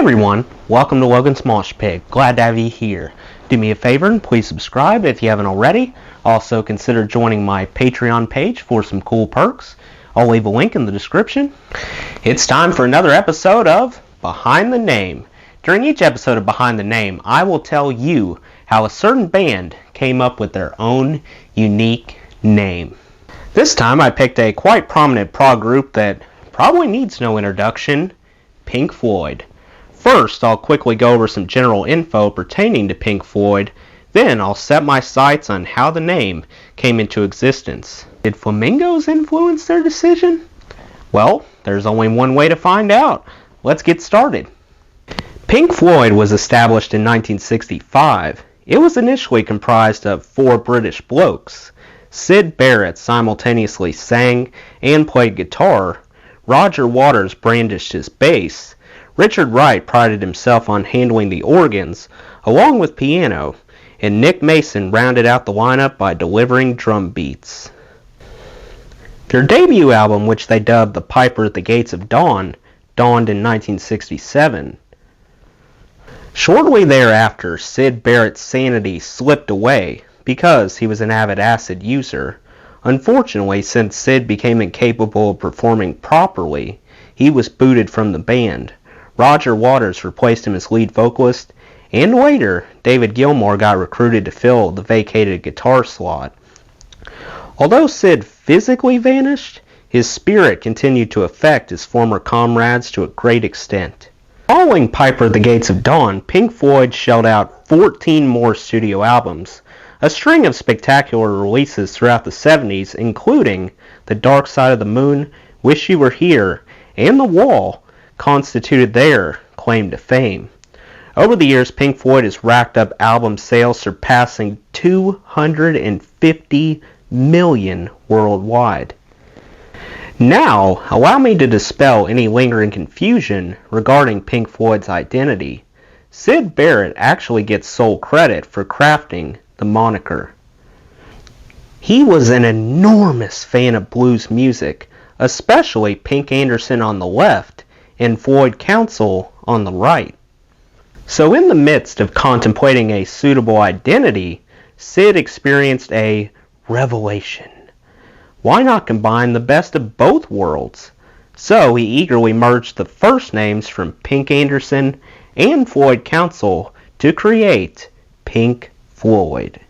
everyone, welcome to Logan's Mosh Pit. Glad to have you here. Do me a favor and please subscribe if you haven't already. Also consider joining my Patreon page for some cool perks. I'll leave a link in the description. It's time for another episode of Behind the Name. During each episode of Behind the Name, I will tell you how a certain band came up with their own unique name. This time I picked a quite prominent prog group that probably needs no introduction, Pink Floyd. First, I'll quickly go over some general info pertaining to Pink Floyd, then I'll set my sights on how the name came into existence. Did flamingos influence their decision? Well, there's only one way to find out. Let's get started. Pink Floyd was established in 1965. It was initially comprised of four British blokes. Syd Barrett simultaneously sang and played guitar. Roger Waters brandished his bass. Richard Wright prided himself on handling the organs, along with piano, and Nick Mason rounded out the lineup by delivering drum beats. Their debut album, which they dubbed The Piper at the Gates of Dawn, dawned in 1967. Shortly thereafter, Syd Barrett's sanity slipped away because he was an avid acid user. Unfortunately, since Syd became incapable of performing properly, he was booted from the band. Roger Waters replaced him as lead vocalist, and later, David Gilmour got recruited to fill the vacated guitar slot. Although Syd physically vanished, his spirit continued to affect his former comrades to a great extent. Following Piper at the Gates of Dawn, Pink Floyd shelled out 14 more studio albums, a string of spectacular releases throughout the 70s, including The Dark Side of the Moon, Wish You Were Here, and The Wall, constituted their claim to fame. Over the years, Pink Floyd has racked up album sales surpassing 250 million worldwide. Now, allow me to dispel any lingering confusion regarding Pink Floyd's identity. Syd Barrett actually gets sole credit for crafting the moniker. He was an enormous fan of blues music, especially Pink Anderson on the left and Floyd Council on the right. So in the midst of contemplating a suitable identity, Syd experienced a revelation. Why not combine the best of both worlds? So he eagerly merged the first names from Pink Anderson and Floyd Council to create Pink Floyd.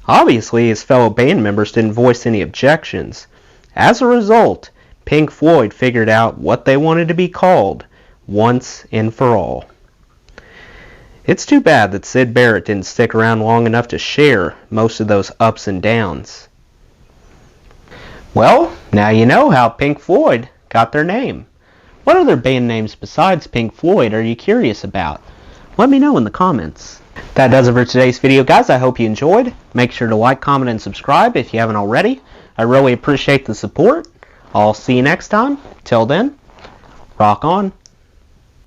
Obviously, his fellow band members didn't voice any objections. As a result, Pink Floyd figured out what they wanted to be called once and for all. It's too bad that Syd Barrett didn't stick around long enough to share most of those ups and downs. Well, now you know how Pink Floyd got their name. What other band names besides Pink Floyd are you curious about? Let me know in the comments. That does it for today's video, guys. I hope you enjoyed. Make sure to like, comment, and subscribe if you haven't already. I really appreciate the support. I'll see you next time. Till then, rock on.